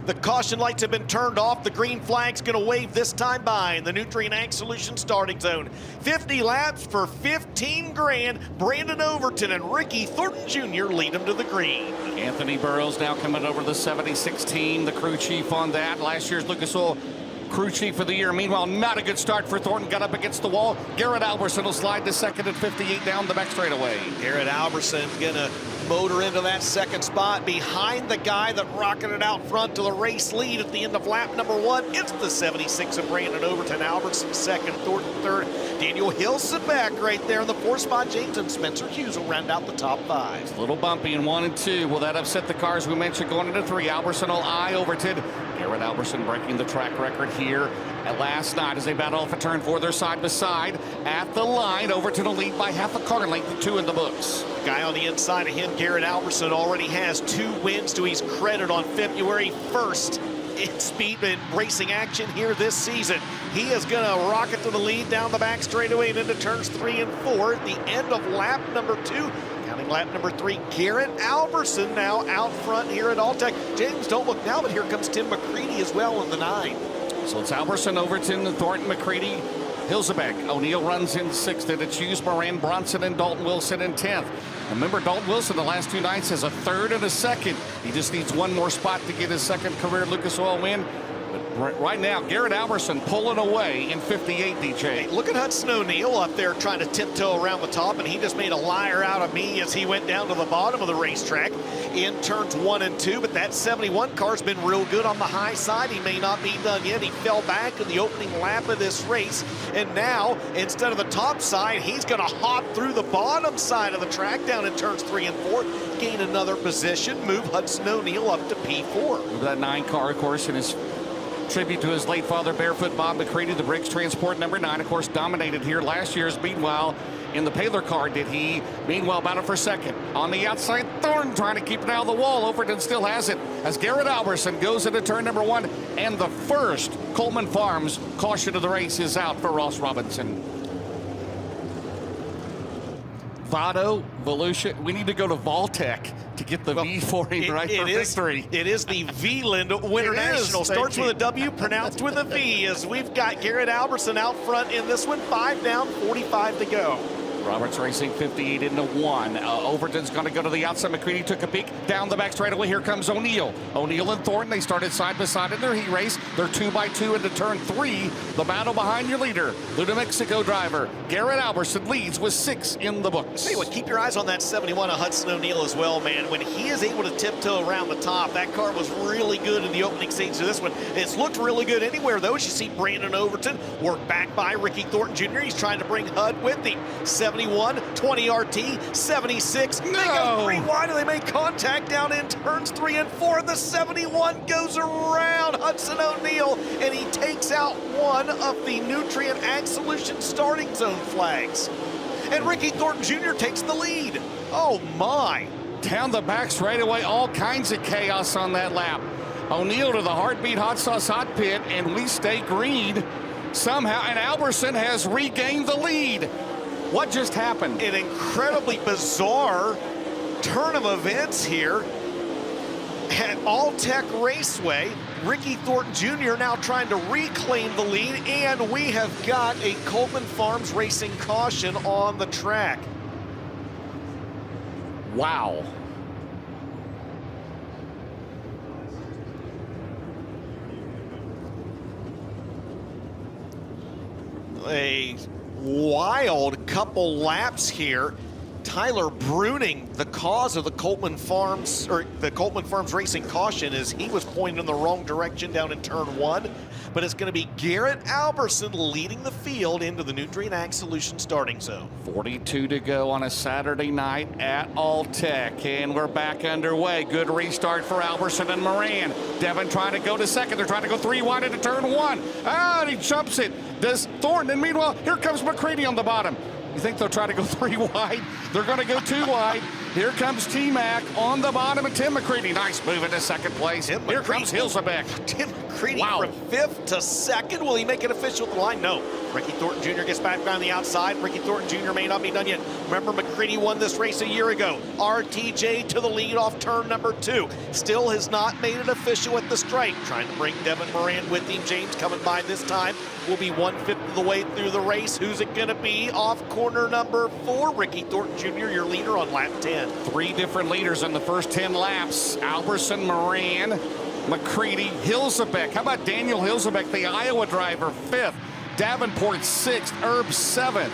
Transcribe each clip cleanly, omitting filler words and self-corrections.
The caution lights have been turned off. The green flag's going to wave this time by in the Nutrien Ag Solutions starting zone. 50 laps for 15 grand. Brandon Overton and Ricky Thornton Jr. lead them to the green. Anthony Burrows now coming over the 76 the crew chief on that. Last year's Lucas Oil crew chief of the year. Meanwhile, not a good start for Thornton. Got up against the wall. Garrett Alberson will slide to second at 58 down the back straightaway. Garrett Alberson gonna motor into that second spot behind the guy that rocketed out front to the race lead at the end of lap number 1. It's the 76 of Brandon Overton. Alberson second, Thornton third. Daniel Hilson back right there in the 4th spot. James and Spencer Hughes will round out the top 5. It's a little bumpy in 1 and 2. Will that upset the cars we mentioned going into 3? Alberson will eye Overton. Garrett Alberson breaking the track record here at last night as they battle off a turn 4. They're side by side at the line. Overton will lead by half a car length to 2 in the books. Guy on the inside of him, Garrett Alberson, already has 2 wins to his credit on February 1st in speed and racing action here this season. He is going to rocket to the lead down the back straightaway and into turns 3 and 4 at the end of lap number 2. Counting lap number 3, Garrett Alberson now out front here at All-Tech. James, don't look now, but here comes Tim McCready as well in the 9. So it's Alberson, Overton, Thornton, McCready, Hilsebeck. O'Neill runs in 6th. And it's Hughes, Moran, Bronson, and Dalton Wilson in 10th. Remember, Dalton Wilson the last 2 nights has a 3rd and a 2nd. He just needs 1 more spot to get his 2nd career Lucas Oil win. But right now, Garrett Alberson pulling away in 58, DJ. Hey, look at Hudson O'Neill up there trying to tiptoe around the top, and he just made a liar out of me as he went down to the bottom of the racetrack in turns 1 and 2. But that 71 car's been real good on the high side. He may not be done yet. He fell back in the opening lap of this race, and now instead of the top side, he's going to hop through the bottom side of the track down in turns 3 and 4, gain another position, move Hudson O'Neill up to P4. That 9 car, of course, in his tribute to his late father, Barefoot Bob McCready, the Briggs Transport number 9, of course, dominated here last year's. Meanwhile, in the Paler car, did he? Meanwhile, battle for 2nd. On the outside, Thornton trying to keep it out of the wall. Overton still has it as Garrett Alberson goes into turn number 1. And the first Coleman Farms caution of the race is out for Ross Robinson. Votto, Volusia, we need to go to Voltec to get the V for him, right, for victory. It is the Wieland Winternationals. Starts with a W, pronounced with a V, as we've got Garrett Alberson out front in this one. 5 down, 45 to go. Roberts racing 58 into 1. Overton's going to go to the outside. McCready took a peek down the back straightaway. Here comes O'Neill. O'Neill and Thornton, they started side by side in their heat race. They're 2 by 2 into turn 3. The battle behind your leader, the New Mexico driver, Garrett Alberson, leads with 6 in the books. Tell you what, keep your eyes on that 71 of Hudson O'Neill as well, man. When he is able to tiptoe around the top, that car was really good in the opening stages of this one. It's looked really good anywhere, though, as you see Brandon Overton work back by Ricky Thornton Jr. He's trying to bring Hud with him. 71, 20 RT, 76. No. They go 3 wide, and they make contact down in turns 3 and 4. The 71 goes around Hudson O'Neill, and he takes out one of the Nutrien Ag Solutions starting zone flags. And Ricky Thornton Jr. takes the lead. Oh, my. Down the back straightaway, all kinds of chaos on that lap. O'Neill to the Heartbeat Hot Sauce Hot Pit, and we stay green somehow, and Alberson has regained the lead. What just happened? An incredibly bizarre turn of events here at All-Tech Raceway. Ricky Thornton Jr. now trying to reclaim the lead, and we have got a Coleman Farms Racing caution on the track. Wow. A wild couple laps here. Tyler Bruning, the cause of the Coleman Farms Racing caution, is he was pointing in the wrong direction down in turn 1. But it's going to be Garrett Alberson leading the field into the Nutrien Ag Solutions starting zone. 42 to go on a Saturday night at All-Tech, and we're back underway. Good restart for Alberson and Moran. Devin trying to go to 2nd. They're trying to go 3 wide into turn 1. And he jumps it. Does Thornton, and meanwhile, here comes McCready on the bottom. You think they'll try to go 3 wide? They're going to go 2 wide. Here comes T-Mac on the bottom, and Tim McCready. Nice move into 2nd place. Here comes Hilsebeck. Tim McCready wow. from 5th to 2nd. Will he make it official at the line? No. Ricky Thornton Jr. gets back down the outside. Ricky Thornton Jr. may not be done yet. Remember, McCready won this race a year ago. RTJ to the lead off turn number 2. Still has not made it official at the stripe. Trying to bring Devin Moran with him. James coming by this time. Will be 1/5 of the way through the race. Who's it going to be? Off corner number 4. Ricky Thornton Jr., your leader on lap 10. 3 different leaders in the first 10 laps. Alberson, Moran, McCready, Hilsebeck. How about Daniel Hilsebeck, the Iowa driver, 5th. Davenport 6th, Herb 7th.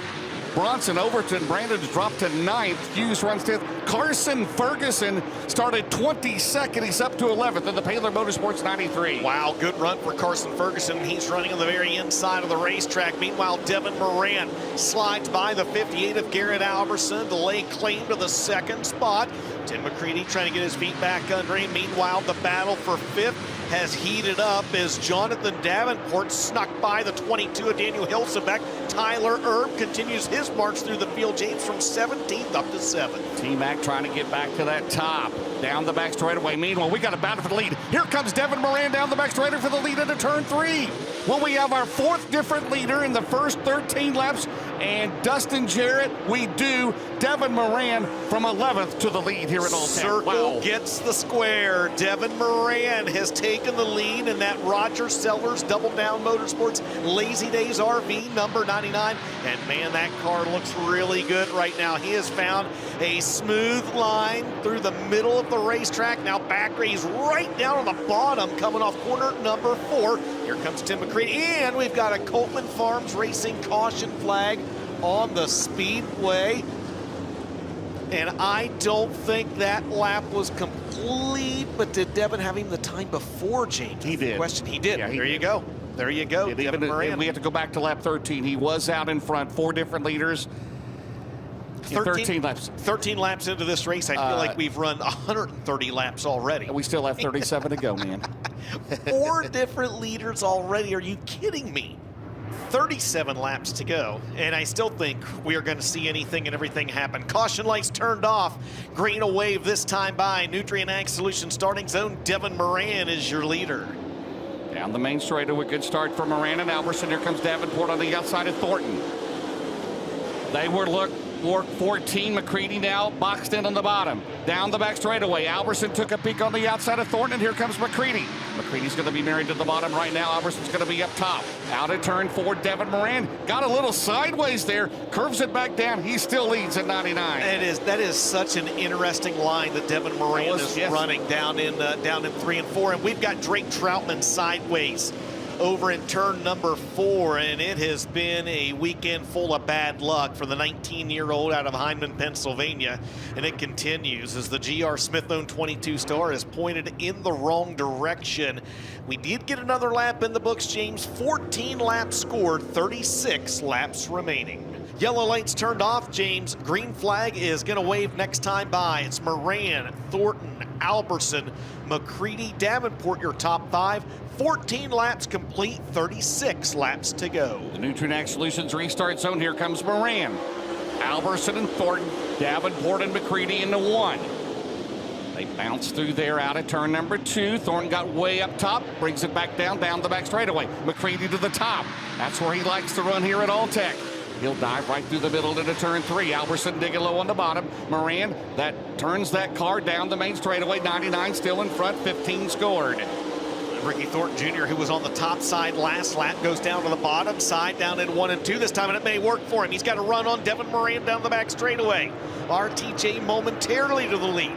Bronson, Overton, Brandon's dropped to 9th. Hughes runs 10th. Carson Ferguson started 22nd. He's up to 11th in the Paler Motorsports 93. Wow, good run for Carson Ferguson. He's running on the very inside of the racetrack. Meanwhile, Devin Moran slides by the 58 of Garrett Alberson to lay claim to the 2nd spot. Tim McCready trying to get his feet back under him. Meanwhile, the battle for 5th has heated up as Jonathan Davenport snuck by the 22 of Daniel Hilsebeck. Tyler Erb continues his march through the field. James from 17th up to 7th. T-Mac trying to get back to that top. Down the back straightaway. Meanwhile, we got a battle for the lead. Here comes Devin Moran down the back straightaway for the lead into turn 3. Well, we have our 4th different leader in the first 13 laps. And Dustin Jarrett, we do. Devin Moran from 11th to the lead here at All-Tech. Circle gets the square. Devin Moran has taken the lead in that Roger Sellers Double Down Motorsports Lazy Days RV number 99. And man, that car looks really good right now. He has found a smooth line through the middle of the racetrack. Now back race right down on the bottom, coming off corner number 4. Here comes Tim McCready, and we've got a Coleman Farms Racing caution flag on the speedway. And I don't think that lap was complete, but did Devin have him the time before, James? He did. Question. He did. Yeah, there you go. There you go. Devin Moran. We have to go back to lap 13. He was out in front, 4 different leaders. 13 laps. 13 laps into this race, I feel like we've run 130 laps already. We still have 37 to go, man. 4 different leaders already. Are you kidding me? 37 laps to go, and I still think we are going to see anything and everything happen. Caution lights turned off. Green a wave this time by Nutrien Ag Solutions starting zone. Devin Moran is your leader. Down the main straightaway, good start for Moran and Alberson. Here comes Davenport on the outside of Thornton. They were Lord 14, McCready now boxed in on the bottom. Down the back straightaway, Alberson took a peek on the outside of Thornton, and here comes McCready. McCready's going to be married to the bottom right now. Alberson's going to be up top. Out of turn 4, Devin Moran got a little sideways there, curves it back down. He still leads at 99. That is such an interesting line that Devin Moran is running down in 3 and 4, and we've got Drake Troutman sideways over in turn number 4, and it has been a weekend full of bad luck for the 19-year-old out of Hyndman, Pennsylvania, and it continues as the GR Smith-owned 22 Star is pointed in the wrong direction. We did get another lap in the books, James. 14 laps scored, 36 laps remaining. Yellow lights turned off, James. Green flag is going to wave next time by. It's Moran, Thornton, Alberson, McCready, Davenport, your top 5. 14 laps complete, 36 laps to go. The Nutrien Ag Solutions restart zone. Here comes Moran. Alberson and Thornton, Davenport and McCready into 1. They bounce through there out of turn number 2. Thornton got way up top, brings it back down the back straightaway. McCready to the top. That's where he likes to run here at All-Tech. He'll dive right through the middle into turn 3. Alberson digging low on the bottom. Moran, that turns that car down the main straightaway. 99 still in front, 15 scored. Ricky Thornton Jr., who was on the top side last lap, goes down to the bottom side, down in 1 and 2 this time, and it may work for him. He's got to run on Devin Moran down the back straightaway. RTJ momentarily to the lead.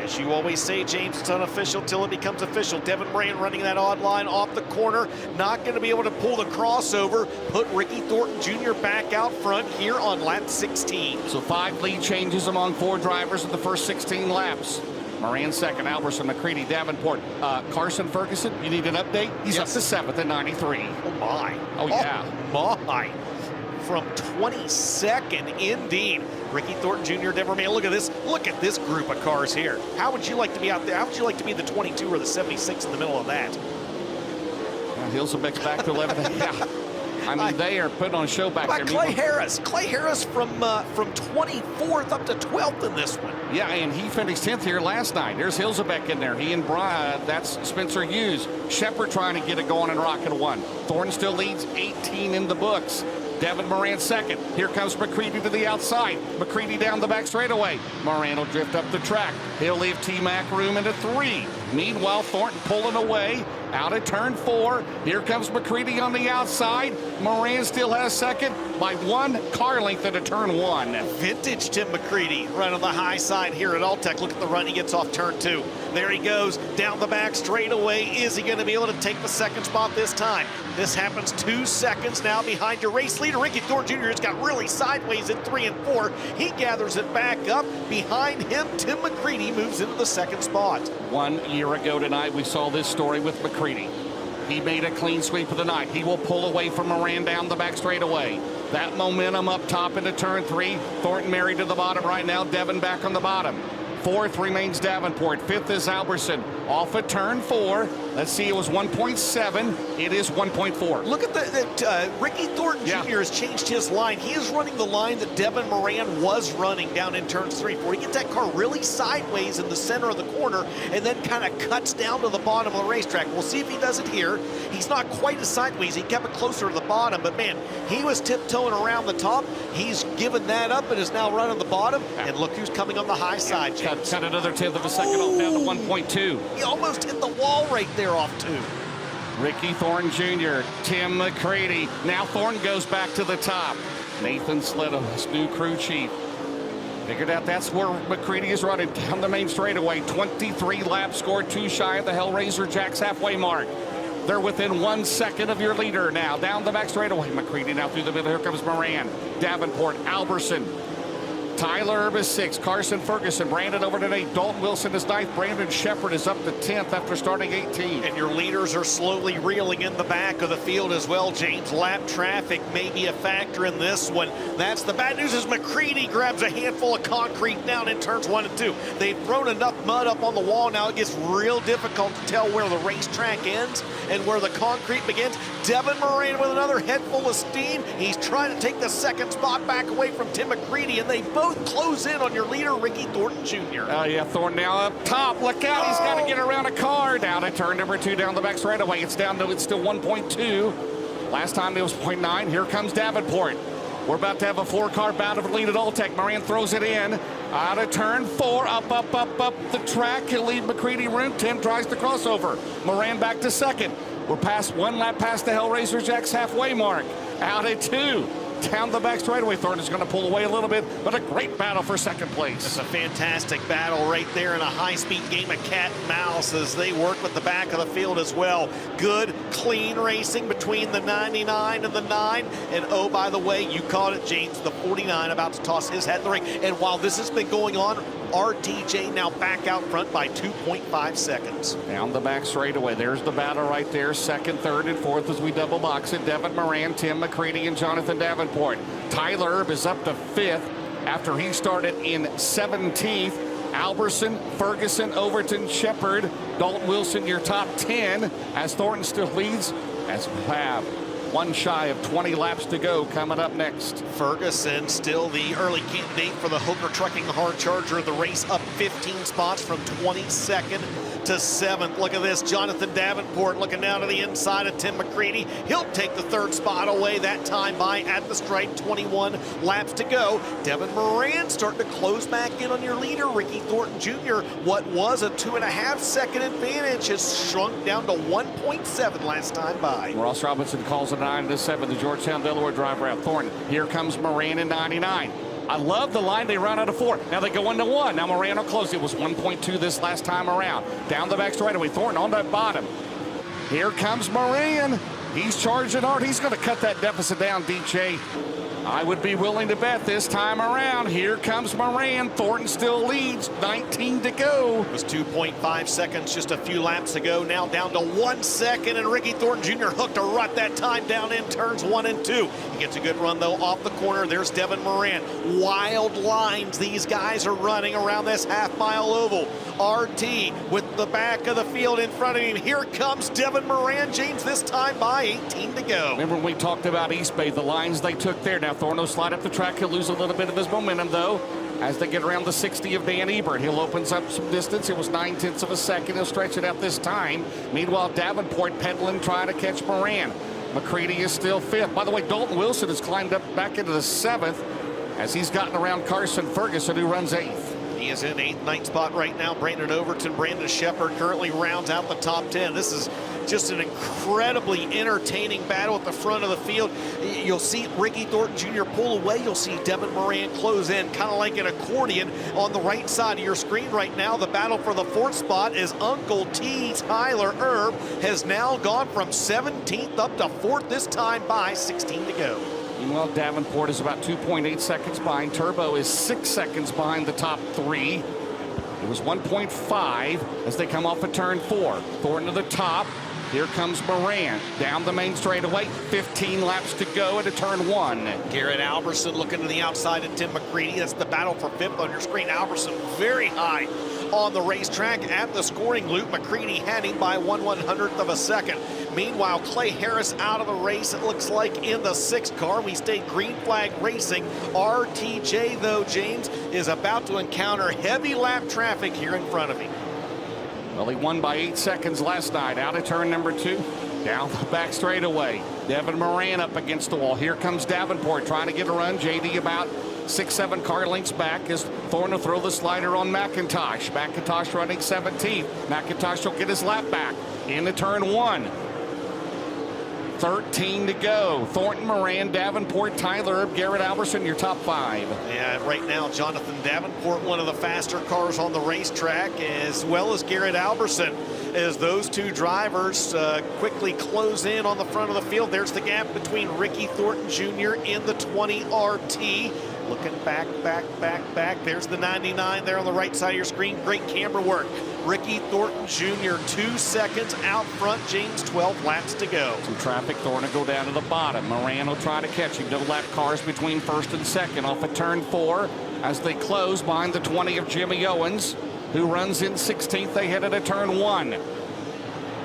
As you always say, James, it's unofficial till it becomes official. Devin Moran running that odd line off the corner, not going to be able to pull the crossover, put Ricky Thornton Jr. back out front here on lap 16. So 5 lead changes among 4 drivers in the first 16 laps. Moran second, Alberson, McCready, Davenport. Carson Ferguson, you need an update? He's up to 7th at 93. Oh, my. Oh, yeah. Oh, my. From 22nd, indeed. Ricky Thornton Jr., Devin Moran. Look at this. Look at this group of cars here. How would you like to be out there? How would you like to be the 22 or the 76 in the middle of that? Hilsebeck's back to 11th. Yeah. I mean, they are putting on a show back there. Clay Harris from 24th up to 12th in this one. Yeah, and he finished 10th here last night. There's Hilsebeck in there. He and Brian, that's Spencer Hughes. Shepard trying to get it going in Rocket 1. Thornton still leads 18 in the books. Devin Moran second. Here comes McCready to the outside. McCready down the back straightaway. Moran will drift up the track. He'll leave T-Mac room into 3. Meanwhile, Thornton pulling away out of turn 4. Here comes McCready on the outside. Moran still has second by 1 car length into turn 1. Vintage Tim McCready right on the high side here at All-Tech. Look at the run he gets off turn 2. There he goes down the back straightaway. Is he going to be able to take the second spot this time? This happens 2 seconds now behind your race leader. Ricky Thornton Jr. has got really sideways in 3 and 4. He gathers it back up. Behind him, Tim McCready moves into the second spot. 1 year ago tonight, we saw this story with McCready. He made a clean sweep of the night. He will pull away from Moran down the back straightaway. That momentum up top into turn 3. Thornton married to the bottom right now. Devin back on the bottom. 4th remains Davenport. 5th is Alberson. Off at turn 4. Let's see, it was 1.7. It is 1.4. Look at that. Ricky Thornton Jr. has changed his line. He is running the line that Devin Moran was running down in turns 3, 4. He gets that car really sideways in the center of the corner and then kind of cuts down to the bottom of the racetrack. We'll see if he does it here. He's not quite as sideways. He kept it closer to the bottom, but man, he was tiptoeing around the top. He's given that up and is now running the bottom. And look who's coming on the high side, James. Cut another 1/10 of a second off down to 1.2. He almost hit the wall right there off 2. Ricky Thornton Jr., Tim McCready. Now Thornton goes back to the top. Nathan Sletto, his new crew chief. Figured out that's where McCready is running down the main straightaway. 23 laps scored, 2 shy of the Hellraiser Jack's halfway mark. They're within 1 second of your leader now. Down the back straightaway. McCready now through the middle. Here comes Moran. Davenport, Alberson. Tyler Erb is 6th. Carson Ferguson. Brandon over to 8. Dalton Wilson is 9th. Brandon Shepard is up to 10th after starting 18. And your leaders are slowly reeling in the back of the field as well, James. Lap traffic may be a factor in this one. That's the bad news as McCready grabs a handful of concrete down in turns 1 and 2. They've thrown enough mud up on the wall now it gets real difficult to tell where the racetrack ends and where the concrete begins. Devin Moran with another head full of steam. He's trying to take the second spot back away from Tim McCready, and they both close in on your leader, Ricky Thornton Jr. Oh, yeah, Thornton now up top. Look out, he's got to get around a car. Down at turn number 2, down the back straightaway. It's down to, it's still 1.2. Last time it was 0.9. Here comes Davenport. We're about to have a 4-car bout of lead at All-Tech. Moran throws it in. Out of turn 4, up the track. He'll leave McCready room. Tim tries the crossover. Moran back to 2nd. We're past 1 lap past the Hellraiser Jack's halfway mark. Out at 2. Down the back straightaway. Thornton is going to pull away a little bit, but a great battle for 2nd place. It's a fantastic battle right there in a high-speed game of cat and mouse as they work with the back of the field as well. Good, clean racing between the 99 and the 9. And oh, by the way, you caught it, James, the 49 about to toss his hat in the ring. And while this has been going on, RTJ now back out front by 2.5 seconds. Down the back straightaway. There's the battle right there. 2nd, 3rd, and 4th as we double box it. Devin Moran, Tim McCready, and Jonathan Davenport. Tyler Erb is up to 5th after he started in 17th. Alberson, Ferguson, Overton, Shepard, Dalton Wilson, your top 10 as Thornton still leads as we have 1 shy of 20 laps to go coming up next. Ferguson still the early candidate for the Hooker Trucking Hard Charger of the race, up 15 spots from 22nd to 7th. Look at this, Jonathan Davenport looking down to the inside of Tim McCready. He'll take the 3rd spot away that time by at the stripe, 21 laps to go. Devin Moran starting to close back in on your leader, Ricky Thornton Jr. What was a 2.5 second advantage has shrunk down to 1.7 last time by. Ross Robinson calls it 9 to 7, the Georgetown Delaware driver out. Thornton, here comes Moran in 99. I love the line they run out of 4. Now they go into 1. Now Moran will close. It was 1.2 this last time around. Down the back straightaway. Thornton on that bottom. Here comes Moran. He's charging hard. He's going to cut that deficit down, DJ. I would be willing to bet this time around. Here comes Moran. Thornton still leads. 19 to go. It was 2.5 seconds just a few laps ago. Now down to 1 second, and Ricky Thornton Jr. hooked a rut that time down in turns 1 and 2. He gets a good run, though, off the corner. There's Devin Moran. Wild lines these guys are running around this half-mile oval. RT with the back of the field in front of him. Here comes Devin Moran, James, this time by 18 to go. Remember when we talked about East Bay, the lines they took there. Now Thornton will slide up the track. He'll lose a little bit of his momentum, though, as they get around the 60 of Dan Ebert. He'll opens up some distance. It was 9/10 of a second. He'll stretch it out this time. Meanwhile, Davenport pedaling, trying to catch Moran. McCready is still fifth. By the way, Dalton Wilson has climbed up back into the seventh as he's gotten around Carson Ferguson, who runs eighth. He is in 8th, 9th spot right now. Brandon Overton, Brandon Shepard currently rounds out the top 10. This is just an incredibly entertaining battle at the front of the field. You'll see Ricky Thornton Jr. pull away. You'll see Devin Moran close in, kind of like an accordion. On the right side of your screen right now, the battle for the 4th spot is Uncle T. Tyler Erb has now gone from 17th up to 4th, this time by 16 to go. Meanwhile, Davenport is about 2.8 seconds behind. Turbo is 6 seconds behind the top 3. It was 1.5 as they come off of turn 4. Thornton to the top. Here comes Moran down the main straightaway. 15 laps to go into turn 1. Garrett Alberson looking to the outside of Tim McCready. That's the battle for 5th on your screen. Alberson very high on the racetrack at the scoring loop. McCready had him by 1/100th of a second. Meanwhile, Clay Harris out of the race, it looks like, in the 6th car. We stayed green flag racing. RTJ, though, James, is about to encounter heavy lap traffic here in front of him. Well, he won by 8 seconds last night. Out of turn number 2, down the back straightaway. Devin Moran up against the wall. Here comes Davenport trying to get a run. JD about 6-7 car lengths back as Thornton will throw the slider on McIntosh. McIntosh running 17th. McIntosh will get his lap back into turn 1. 13 to go. Thornton, Moran, Davenport, Tyler Erb, Garrett Alberson, your top 5. Yeah, right now, Jonathan Davenport, one of the faster cars on the racetrack, as well as Garrett Alberson, as those two drivers quickly close in on the front of the field. There's the gap between Ricky Thornton Jr. in the 20 RT. Looking back. There's the 99 there on the right side of your screen. Great camera work. Ricky Thornton Jr. 2 seconds out front. James, 12 laps to go. Some traffic. Thornton will go down to the bottom. Moran will try to catch him. No lap cars between 1st and 2nd off of turn 4 as they close behind the 20 of Jimmy Owens, who runs in 16th. They head into turn 1.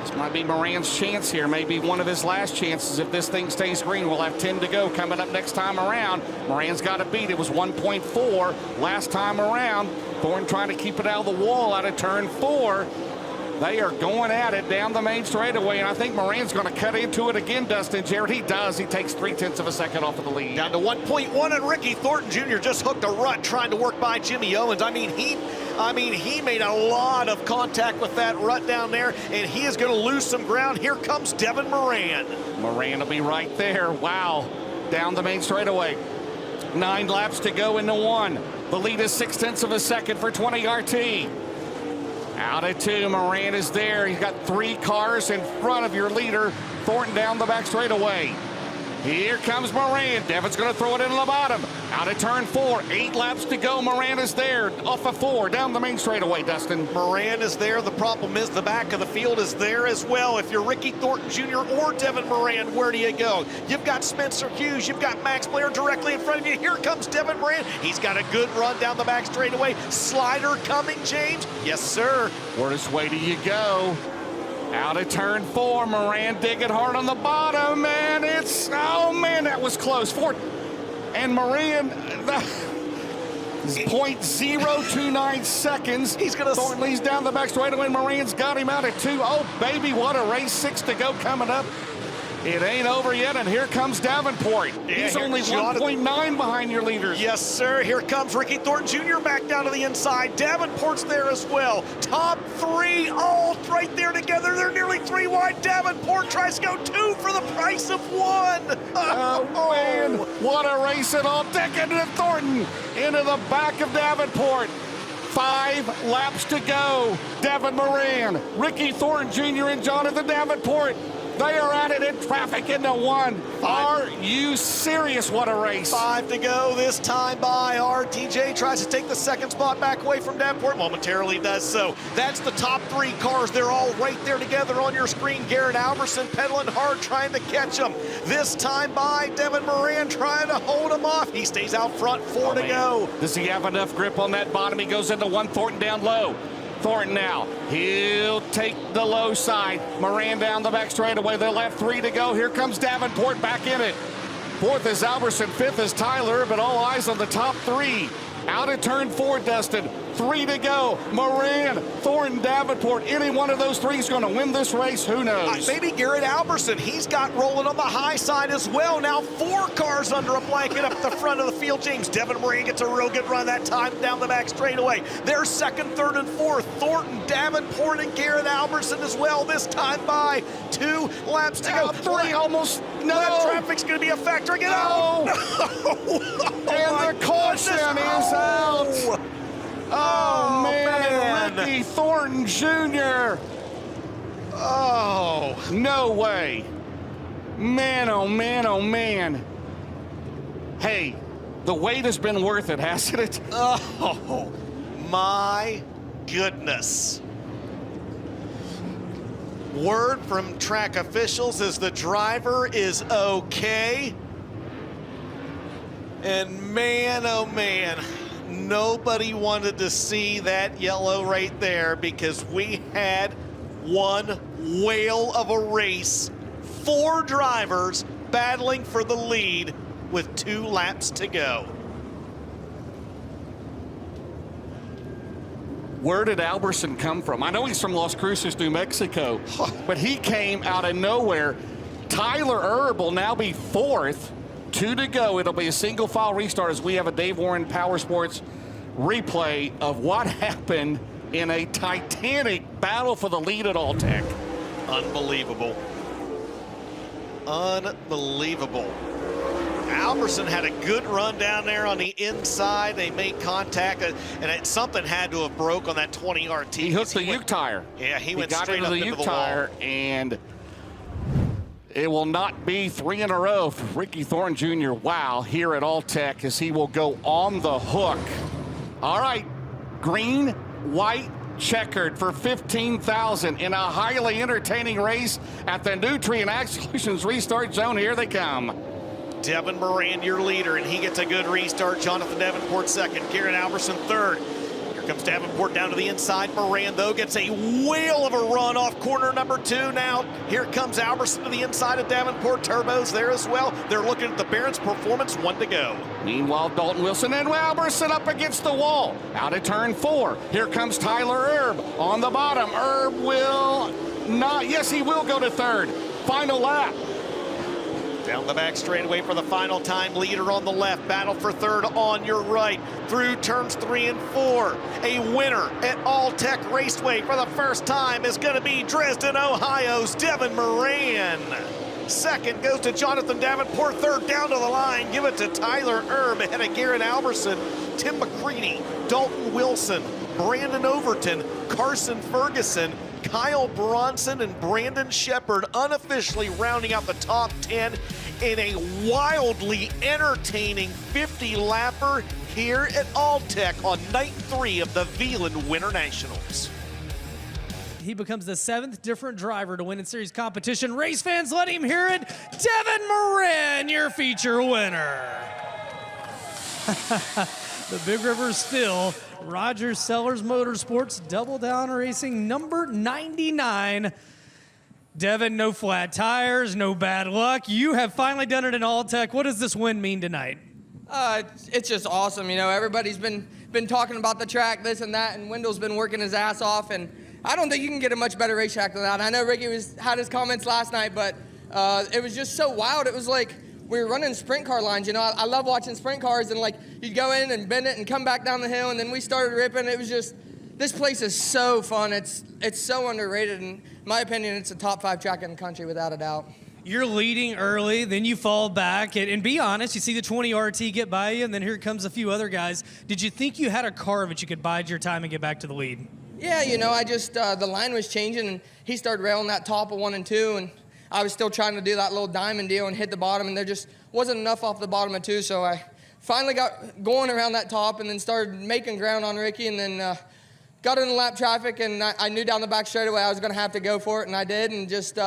This might be Moran's chance here, maybe one of his last chances if this thing stays green. We'll have 10 to go coming up next time around. Moran's got to beat. It was 1.4 last time around. Thornton trying to keep it out of the wall out of turn 4. They are going at it down the main straightaway, and I think Moran's going to cut into it again, Dustin. Jared, he does. He takes 0.3 of a second off of the lead. Down to 1.1, and Ricky Thornton Jr. just hooked a rut trying to work by Jimmy Owens. I mean, he made a lot of contact with that rut down there, and he is going to lose some ground. Here comes Devin Moran. Moran will be right there. Wow. Down the main straightaway. 9 laps to go into 1. The lead is 0.6 of a second for 20 RT. Out of 2, Moran is there. He's got 3 cars in front of your leader. Thornton down the back straightaway. Here comes Moran. Devin's going to throw it into the bottom. Out of turn 4, 8 laps to go. Moran is there. Off of 4, down the main straightaway, Dustin. Moran is there. The problem is the back of the field is there as well. If you're Ricky Thornton Jr. or Devin Moran, where do you go? You've got Spencer Hughes. You've got Max Blair directly in front of you. Here comes Devin Moran. He's got a good run down the back straightaway. Slider coming, James. Yes, sir. Which way do you go? Out of turn 4, Moran digging hard on the bottom, and oh man, that was close. 4, and Moran, is 0.029 seconds. Thornton leads down the back straightaway. Moran's got him out at 2. Oh baby, what a race. 6 to go coming up. It ain't over yet, and here comes Davenport. Yeah, he's only 1.9 behind your leaders. Yes, sir. Here comes Ricky Thornton Jr. back down to the inside. Davenport's there as well. Top 3 all right there together. They're nearly 3 wide. Davenport tries to go 2 for the price of 1. Oh, man. What a race at All-Tech into Thornton. Into the back of Davenport. 5 laps to go. Devin Moran, Ricky Thornton Jr. and Jonathan Davenport. They are at it in traffic into 1. Are you serious? What a race. 5 to go this time by RTJ. Tries to take the 2nd spot back away from Davenport. Momentarily does so. That's the top 3 cars. They're all right there together on your screen. Garrett Alberson pedaling hard, trying to catch them. This time by Devin Moran, trying to hold him off. He stays out front. 4 to go. Does he have enough grip on that bottom? He goes into 1. Thornton down low. Thornton now, he'll take the low side. Moran down the back straightaway. They'll have 3 to go. Here comes Davenport back in it. 4th is Alberson, 5th is Tyler, but all eyes on the top 3. Out of turn 4, Dustin. 3 to go. Moran, Thornton, Davenport, any one of those three is going to win this race. Who knows? Maybe Garrett Alberson. He's got rolling on the high side as well. Now 4 cars under a blanket up at the front of the field. James Devin Moran gets a real good run that time down the back straightaway. They're second, third, and fourth. Thornton, Davenport, and Garrett Alberson as well. This time by 2 laps to go. 3 almost. No. Lap traffic's going to be a factor. Get out. And the caution is out. Oh, man. Ricky Thornton Jr. Oh, no way. Man, oh, man, oh, man. Hey, the wait has been worth it, hasn't it? Oh, my goodness. Word from track officials is the driver is okay. And man, oh man, nobody wanted to see that yellow right there because we had one whale of a race. 4 drivers battling for the lead with 2 laps to go. Where did Alberson come from? I know he's from Las Cruces, New Mexico, but he came out of nowhere. Tyler Erb will now be 4th. 2 to go. It'll be a single file restart as we have a Dave Warren Power Sports replay of what happened in a titanic battle for the lead at All-Tech. Unbelievable. Unbelievable. Alberson had a good run down there on the inside. They made contact, and something had to have broke on that 20 RT. He hooked the Uke tire. Yeah, he went got straight into up the into Uke the tire, wall. and it will not be 3 in a row for Ricky Thornton Jr. Wow, here at All-Tech as he will go on the hook. All right, green, white, checkered for $15,000 in a highly entertaining race at the Nutrien Ag Solutions Restart Zone. Here they come. Devin Moran, your leader, and he gets a good restart. Jonathan Davenport second, Garrett Alberson third. Here comes Davenport down to the inside. Moran, though, gets a whale of a run off corner number 2. Now, here comes Alberson to the inside of Davenport. Turbos there as well. They're looking at the Barron's Performance, 1 to go. Meanwhile, Dalton Wilson and Alberson up against the wall. Out of turn 4. Here comes Tyler Erb on the bottom. Erb will not. Yes, he will go to 3rd. Final lap. Down the back straightaway for the final time. Leader on the left. Battle for 3rd on your right. Through turns 3 and 4. A winner at All-Tech Raceway for the first time is going to be Dresden, Ohio's Devin Moran. Second goes to Jonathan Davenport. 3rd down to the line. Give it to Tyler Erb ahead of Garrett Alberson, Tim McCready, Dalton Wilson, Brandon Overton, Carson Ferguson, Kyle Bronson, and Brandon Shepard unofficially rounding out the top 10 in a wildly entertaining 50-lapper here at All-Tech on night 3 of the Wieland Winternationals. He becomes the 7th different driver to win in series competition. Race fans, let him hear it. Devin Moran, your feature winner. The Big River still Roger Sellers Motorsports Double Down Racing number 99. Devin, no flat tires, no bad luck. You have finally done it in All-Tech. What does this win mean tonight? It's just awesome. You know, everybody's been talking about the track, this and that, and Wendell's been working his ass off, and I don't think you can get a much better racetrack than that. I know Ricky had his comments last night, but it was just so wild. It was like we were running sprint car lines. You know, I love watching sprint cars, and like you'd go in and bend it and come back down the hill, and then we started ripping. It was just, this place is so fun. It's so underrated, and in my opinion, it's a top 5 track in the country without a doubt. You're leading early, then you fall back, and be honest, you see the 20 RT get by you, and then here comes a few other guys. Did you think you had a car that you could bide your time and get back to the lead? Yeah, you know, I just, the line was changing, and he started railing that top of 1 and 2, and I was still trying to do that little diamond deal and hit the bottom, and there just wasn't enough off the bottom of 2, so I finally got going around that top and then started making ground on Ricky, and then got in the lap traffic, and I knew down the back straightaway I was going to have to go for it, and I did, and just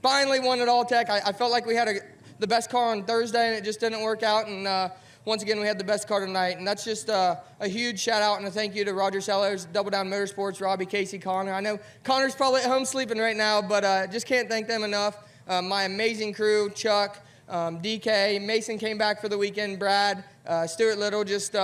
finally won at All-Tech. I felt like we had the best car on Thursday, and it just didn't work out, and once again, we had the best car tonight, and that's just a huge shout-out and a thank you to Roger Sellers, Double Down Motorsports, Robbie, Casey, Connor. I know Connor's probably at home sleeping right now, but just can't thank them enough. My amazing crew, Chuck, DK, Mason came back for the weekend, Brad, Stuart Little, just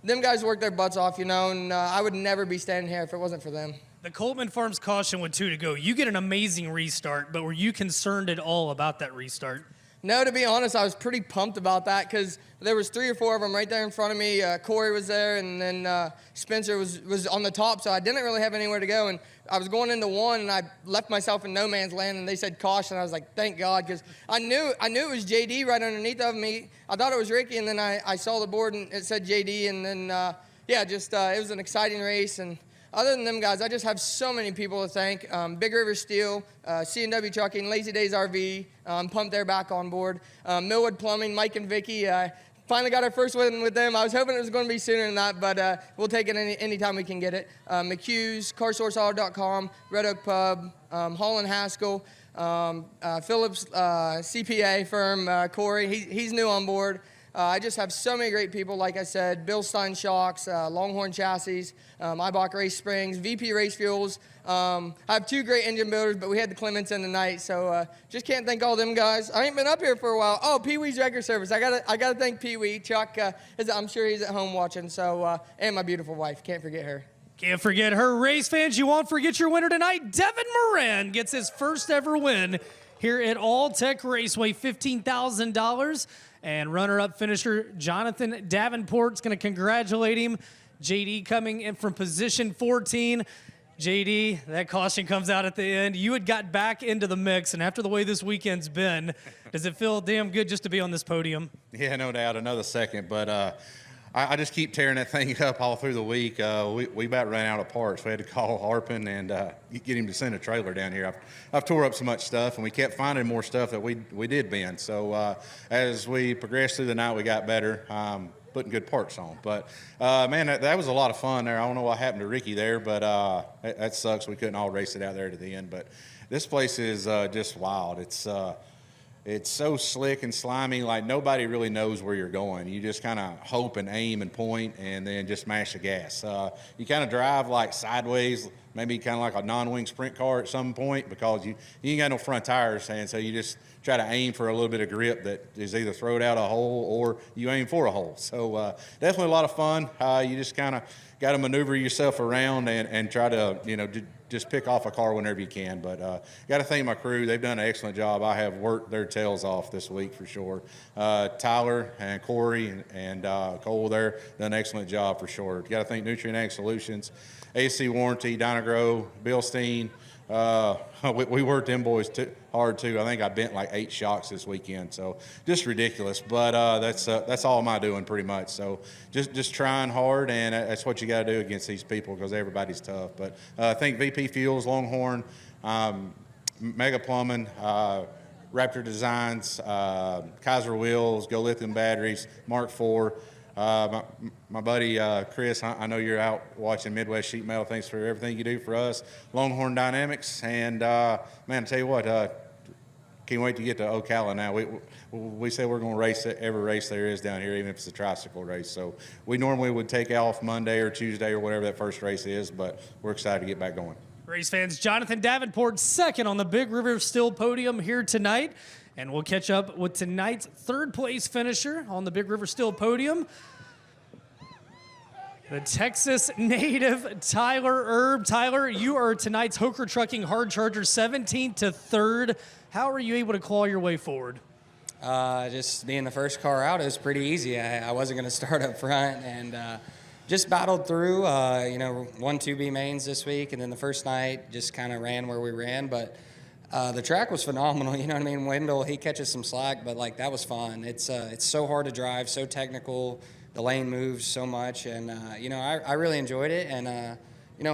them guys work their butts off, you know, and I would never be standing here if it wasn't for them. The Coleman Farms caution with 2 to go. You get an amazing restart, but were you concerned at all about that restart? No, to be honest, I was pretty pumped about that because there was 3 or 4 of them right there in front of me. Corey was there, and then Spencer was on the top, so I didn't really have anywhere to go. And I was going into 1, and I left myself in no man's land, and they said caution. I was like, thank God, because I knew it was JD right underneath of me. I thought it was Ricky, and then I saw the board, and it said JD, and then, it was an exciting race. And other than them guys, I just have so many people to thank. Big River Steel, C&W Trucking, Lazy Days RV, pumped they're back on board. Millwood Plumbing, Mike and Vicky, finally got our first win with them. I was hoping it was going to be sooner than that, but we'll take it anytime we can get it. McHugh's, CarSourceAuto.com, Red Oak Pub, Holland Haskell, Phillips CPA firm, Corey, he's new on board. I just have so many great people, like I said, Bill Stein Shocks, Longhorn Chassis, Ibach Race Springs, VP Race Fuels. I have 2 great engine builders, but we had the Clements in tonight, so just can't thank all them guys. I ain't been up here for a while. Oh, Pee-wee's Record Service. I gotta thank Pee-wee. Chuck, I'm sure he's at home watching, so, and my beautiful wife. Can't forget her. Can't forget her. Race fans, you won't forget your winner tonight. Devin Moran gets his first ever win here at All-Tech Raceway, $15,000. And runner-up finisher Jonathan Davenport's going to congratulate him. JD coming in from position 14. JD, that caution comes out at the end. You had got back into the mix, and after the way this weekend's been, does it feel damn good just to be on this podium? Yeah, no doubt. Another second, but I just keep tearing that thing up all through the week. We about ran out of parts. We had to call Harpin and get him to send a trailer down here. I've tore up so much stuff, and we kept finding more stuff that we did bend. So as we progressed through the night, we got better, putting good parts on. But, man, that was a lot of fun there. I don't know what happened to Ricky there, but that sucks. We couldn't all race it out there to the end. But this place is just wild. It's so slick and slimy, like nobody really knows where you're going. You just kind of hope and aim and point and then just mash the gas. You kind of drive like sideways, maybe kind of like a non-wing sprint car at some point because you ain't got no front tires, and so you just try to aim for a little bit of grip that is either thrown out a hole or you aim for a hole. So definitely a lot of fun. You just kind of got to maneuver yourself around and try to, just pick off a car whenever you can. But got to thank my crew. They've done an excellent job. I have worked their tails off this week for sure. Tyler and Corey and Cole there done an excellent job for sure. Got to thank Nutrient Ag Solutions, AC Warranty, Dynagro, Bill Steen. We worked them boys hard too. I think I bent like 8 shocks this weekend, so just ridiculous. But that's all I'm doing pretty much. So just trying hard, and that's what you got to do against these people because everybody's tough. But I think VP Fuels, Longhorn, Mega Plumbing, Raptor Designs, Kaiser Wheels, Go Lithium Batteries, Mark IV. My buddy Chris, I know you're out watching Midwest Sheet Metal. Thanks for everything you do for us. Longhorn Dynamics, and man, I tell you what, can't wait to get to Ocala now. We say we're going to race every race there is down here, even if it's a tricycle race. So we normally would take off Monday or Tuesday or whatever that first race is, but we're excited to get back going. Race fans, Jonathan Davenport second on the Big River Steel podium here tonight. And we'll catch up with tonight's third-place finisher on the Big River Steel podium, the Texas native Tyler Erb. Tyler, you are tonight's Hoker Trucking Hard Charger 17th to 3rd. How are you able to claw your way forward? Just being the first car out, it was pretty easy. I wasn't going to start up front, and just battled through, won 2B mains this week, and then the first night just kind of ran where we ran, but the track was phenomenal. You know what I mean? Wendell, he catches some slack, but that was fun. It's so hard to drive, so technical. The lane moves so much, and I really enjoyed it. And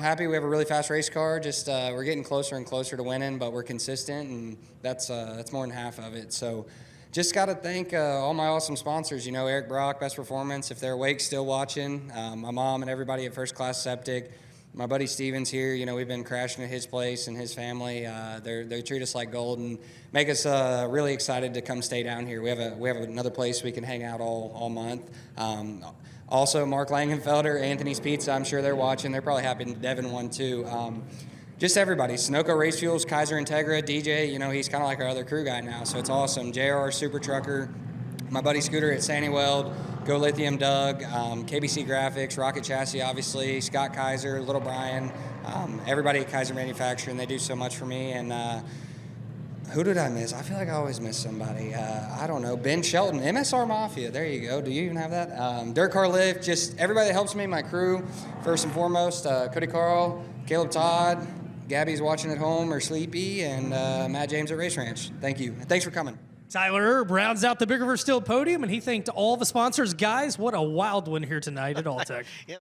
happy we have a really fast race car. Just we're getting closer and closer to winning, but we're consistent, and that's more than half of it. So just got to thank all my awesome sponsors. Eric Brock, Best Performance, if they're awake, still watching. My mom and everybody at First Class Septic. My buddy Steven's here. We've been crashing at his place and his family. They treat us like gold and make us really excited to come stay down here. We have another place we can hang out all month. Also, Mark Langenfelder, Anthony's Pizza. I'm sure they're watching. They're probably happy Devin won too. Just everybody. Sunoco Race Fuels, Kaiser Integra, DJ. He's kind of like our other crew guy now, so it's awesome. JR Super Trucker. my buddy Scooter at Sandy Weld, Go Lithium Doug, KBC Graphics, Rocket Chassis, obviously, Scott Kaiser, Little Brian, everybody at Kaiser Manufacturing. They do so much for me. And who did I miss? I feel like I always miss somebody. I don't know. Ben Shelton, MSR Mafia. There you go. Do you even have that? Dirt Car Lift, just everybody that helps me, my crew, first and foremost. Cody Carl, Caleb Todd, Gabby's watching at home or sleepy, and Matt James at Race Ranch. Thank you. Thanks for coming. Tyler Erb rounds out the Big River Steel podium, and he thanked all the sponsors. Guys, what a wild one here tonight at All-Tech. Yep.